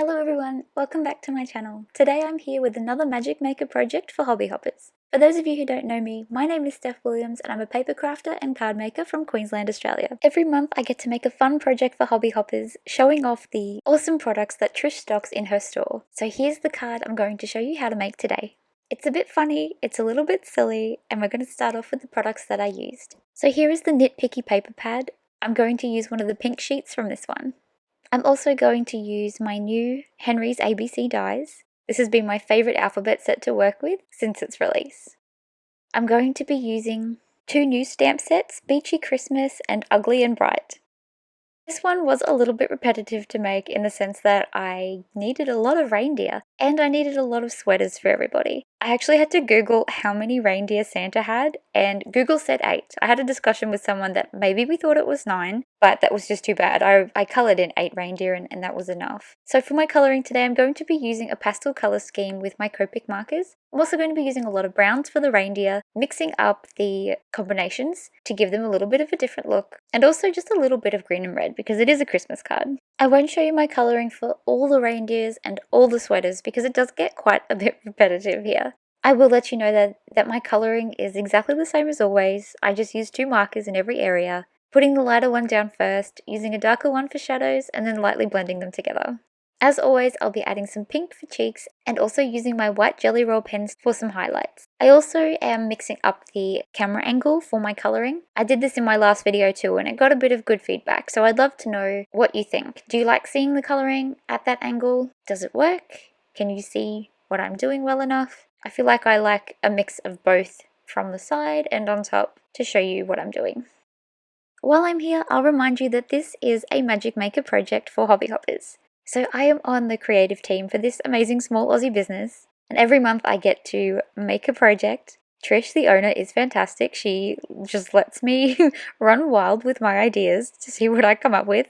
Hello everyone, welcome back to my channel. Today I'm here with another Magic Maker project for hobby hoppers. For those of you who don't know me, my name is Steph Williams and I'm a paper crafter and card maker from Queensland, Australia. Every month I get to make a fun project for hobby hoppers, showing off the awesome products that Trish stocks in her store. So here's the card I'm going to show you how to make today. It's a bit funny, it's a little bit silly, and we're going to start off with the products that I used. So here is the Nitpicky paper pad. I'm going to use one of the pink sheets from this one. I'm also going to use my new Henry's ABC dies. This has been my favourite alphabet set to work with since its release. I'm going to be using two new stamp sets, Beachy Christmas and Ugly and Bright. This one was a little bit repetitive to make in the sense that I needed a lot of reindeer and I needed a lot of sweaters for everybody. I actually had to Google how many reindeer Santa had and Google said 8. I had a discussion with someone that maybe we thought it was 9, but that was just too bad. I coloured in 8 reindeer and that was enough. So for my colouring today I'm going to be using a pastel colour scheme with my Copic markers. I'm also going to be using a lot of browns for the reindeer, mixing up the combinations to give them a little bit of a different look, and also just a little bit of green and red because it is a Christmas card. I won't show you my colouring for all the reindeers and all the sweaters because it does get quite a bit repetitive here. I will let you know that my colouring is exactly the same as always. I just use 2 markers in every area, putting the lighter one down first, using a darker one for shadows, and then lightly blending them together. As always, I'll be adding some pink for cheeks and also using my white Jelly Roll pens for some highlights. I also am mixing up the camera angle for my colouring. I did this in my last video too and it got a bit of good feedback, so I'd love to know what you think. Do you like seeing the colouring at that angle? Does it work? Can you see what I'm doing well enough? I feel like I like a mix of both from the side and on top to show you what I'm doing. While I'm here, I'll remind you that this is a Magic Maker project for hobby hoppers. So I am on the creative team for this amazing small Aussie business, and every month I get to make a project. Trish, the owner, is fantastic. She just lets me run wild with my ideas to see what I come up with.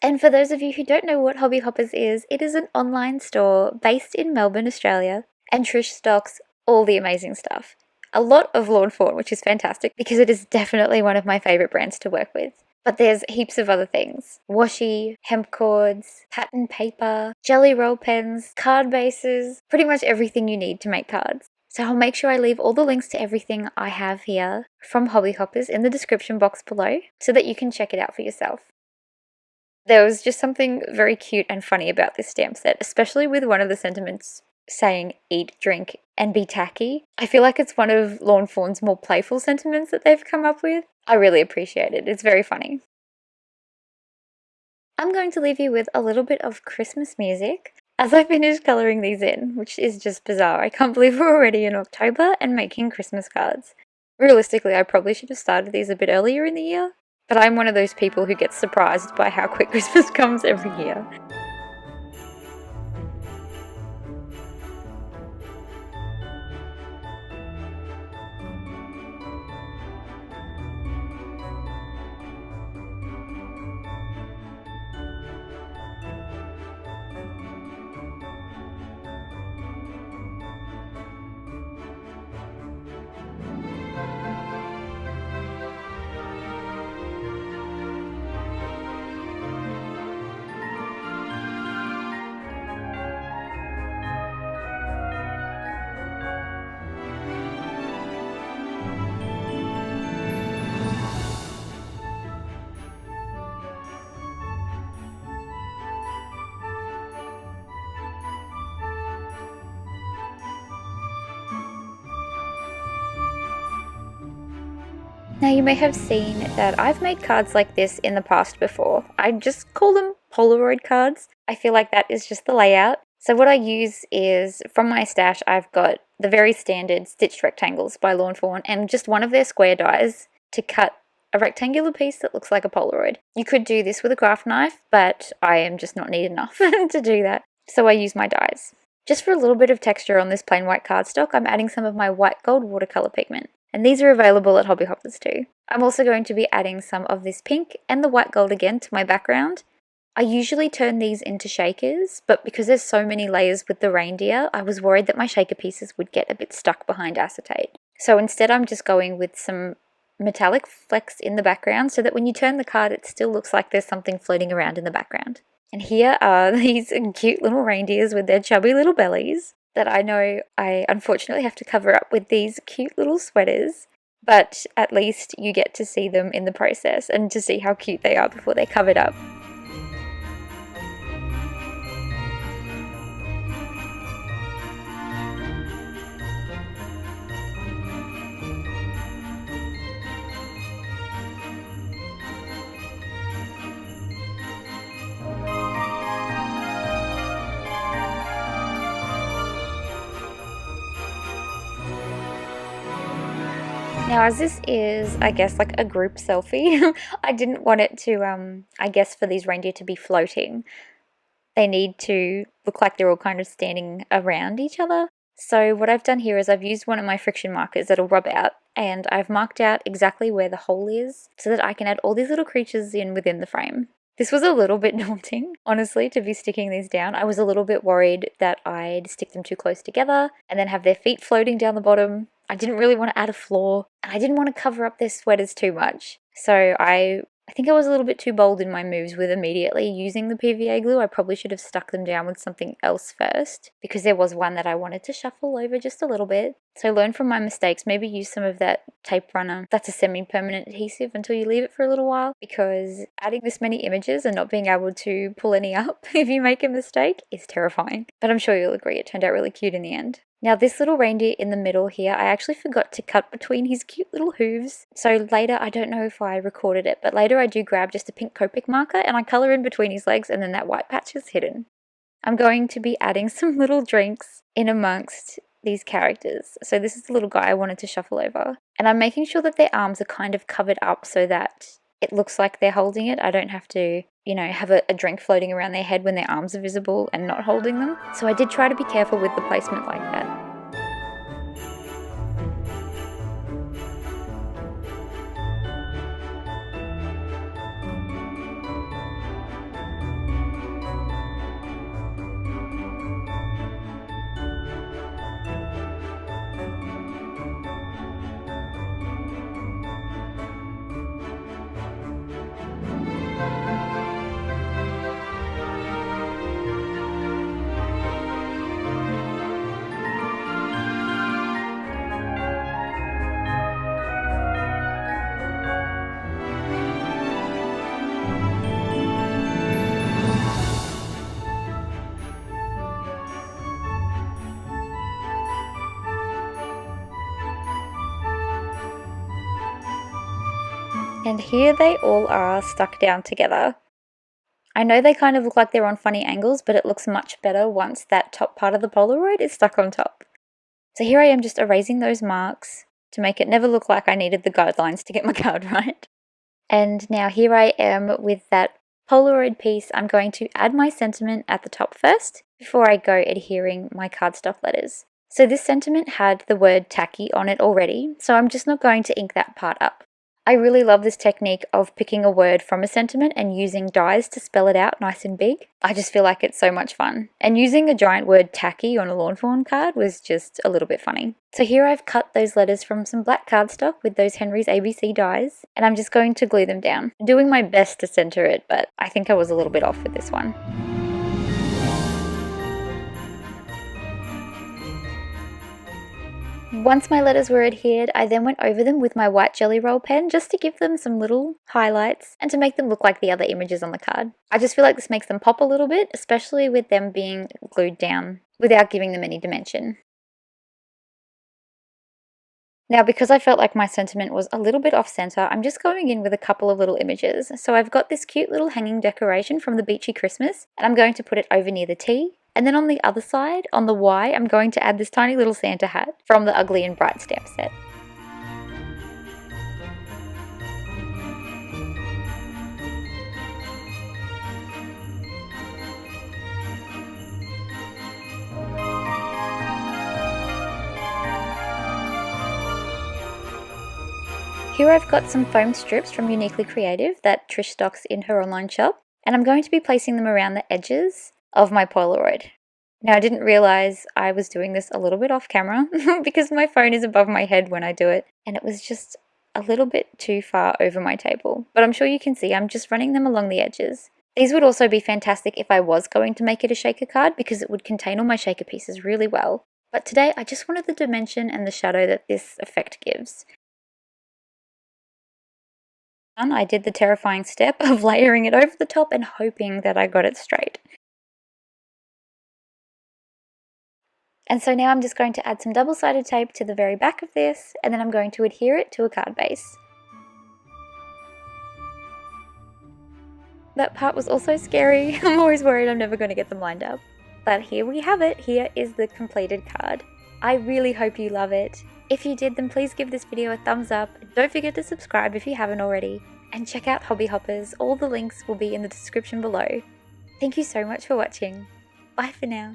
And for those of you who don't know what Hobby Hoppers is, it is an online store based in Melbourne, Australia, and Trish stocks all the amazing stuff. A lot of Lawn Fawn, which is fantastic because it is definitely one of my favourite brands to work with. But there's heaps of other things. Washi, hemp cords, pattern paper, jelly roll pens, card bases, pretty much everything you need to make cards. So I'll make sure I leave all the links to everything I have here from Hobby Hoppers in the description box below so that you can check it out for yourself. There was just something very cute and funny about this stamp set, especially with one of the sentiments saying eat, drink, and be tacky. I feel like it's one of Lawn Fawn's more playful sentiments that they've come up with. I really appreciate it. It's very funny. I'm going to leave you with a little bit of Christmas music as I finish colouring these in, which is just bizarre. I can't believe we're already in October and making Christmas cards. Realistically, I probably should have started these a bit earlier in the year, but I'm one of those people who gets surprised by how quick Christmas comes every year. Now you may have seen that I've made cards like this in the past before. I just call them Polaroid cards. I feel like that is just the layout. So what I use is, from my stash, I've got the very standard stitched rectangles by Lawn Fawn and just one of their square dies to cut a rectangular piece that looks like a Polaroid. You could do this with a craft knife, but I am just not neat enough to do that. So I use my dies. Just for a little bit of texture on this plain white cardstock, I'm adding some of my white gold watercolour pigment. And these are available at Hobby Hoppers too. I'm also going to be adding some of this pink and the white gold again to my background. I usually turn these into shakers, but because there's so many layers with the reindeer, I was worried that my shaker pieces would get a bit stuck behind acetate. So instead I'm just going with some metallic flecks in the background so that when you turn the card it still looks like there's something floating around in the background. And here are these cute little reindeers with their chubby little bellies that I know I unfortunately have to cover up with these cute little sweaters, but at least you get to see them in the process and to see how cute they are before they're covered up. Now, as this is, I guess, like a group selfie, I didn't want it to, I guess, for these reindeer to be floating. They need to look like they're all kind of standing around each other. So what I've done here is I've used one of my friction markers that'll rub out, and I've marked out exactly where the hole is so that I can add all these little creatures in within the frame. This was a little bit daunting, honestly, to be sticking these down. I was a little bit worried that I'd stick them too close together and then have their feet floating down the bottom. I didn't really want to add a floor, and I didn't want to cover up their sweaters too much. So I think I was a little bit too bold in my moves with immediately using the PVA glue. I probably should have stuck them down with something else first, because there was one that I wanted to shuffle over just a little bit. So learn from my mistakes, maybe use some of that tape runner. That's a semi-permanent adhesive until you leave it for a little while, because adding this many images and not being able to pull any up if you make a mistake is terrifying. But I'm sure you'll agree it turned out really cute in the end. Now this little reindeer in the middle here, I actually forgot to cut between his cute little hooves. So later, I don't know if I recorded it, but later I do grab just a pink Copic marker and I colour in between his legs, and then that white patch is hidden. I'm going to be adding some little drinks in amongst these characters. So this is the little guy I wanted to shuffle over. And I'm making sure that their arms are kind of covered up so that it looks like they're holding it. I don't have to, have a drink floating around their head when their arms are visible and not holding them. So I did try to be careful with the placement like that. And here they all are stuck down together. I know they kind of look like they're on funny angles, but it looks much better once that top part of the Polaroid is stuck on top. So here I am just erasing those marks to make it never look like I needed the guidelines to get my card right. And now here I am with that Polaroid piece. I'm going to add my sentiment at the top first before I go adhering my cardstock letters. So this sentiment had the word tacky on it already, so I'm just not going to ink that part up. I really love this technique of picking a word from a sentiment and using dies to spell it out nice and big. I just feel like it's so much fun. And using a giant word tacky on a lawn fawn card was just a little bit funny. So here I've cut those letters from some black cardstock with those Henry's ABC dies, and I'm just going to glue them down. I'm doing my best to center it, but I think I was a little bit off with this one. Once my letters were adhered, I then went over them with my white Gelly Roll pen just to give them some little highlights and to make them look like the other images on the card. I just feel like this makes them pop a little bit, especially with them being glued down without giving them any dimension. Now, because I felt like my sentiment was a little bit off center, I'm just going in with a couple of little images. So I've got this cute little hanging decoration from the Beachy Christmas, and I'm going to put it over near the T. And then on the other side, on the Y, I'm going to add this tiny little Santa hat from the Ugly and Bright stamp set. Here I've got some foam strips from Uniquely Creative that Trish stocks in her online shop, and I'm going to be placing them around the edges of my Polaroid. Now, I didn't realize I was doing this a little bit off camera because my phone is above my head when I do it, and it was just a little bit too far over my table. But I'm sure you can see I'm just running them along the edges. These would also be fantastic if I was going to make it a shaker card because it would contain all my shaker pieces really well. But today I just wanted the dimension and the shadow that this effect gives. I did the terrifying step of layering it over the top and hoping that I got it straight. And so now I'm just going to add some double-sided tape to the very back of this, and then I'm going to adhere it to a card base. That part was also scary. I'm always worried I'm never going to get them lined up. But here we have it. Here is the completed card. I really hope you love it. If you did, then please give this video a thumbs up. Don't forget to subscribe if you haven't already. And check out Hobby Hoppers. All the links will be in the description below. Thank you so much for watching. Bye for now.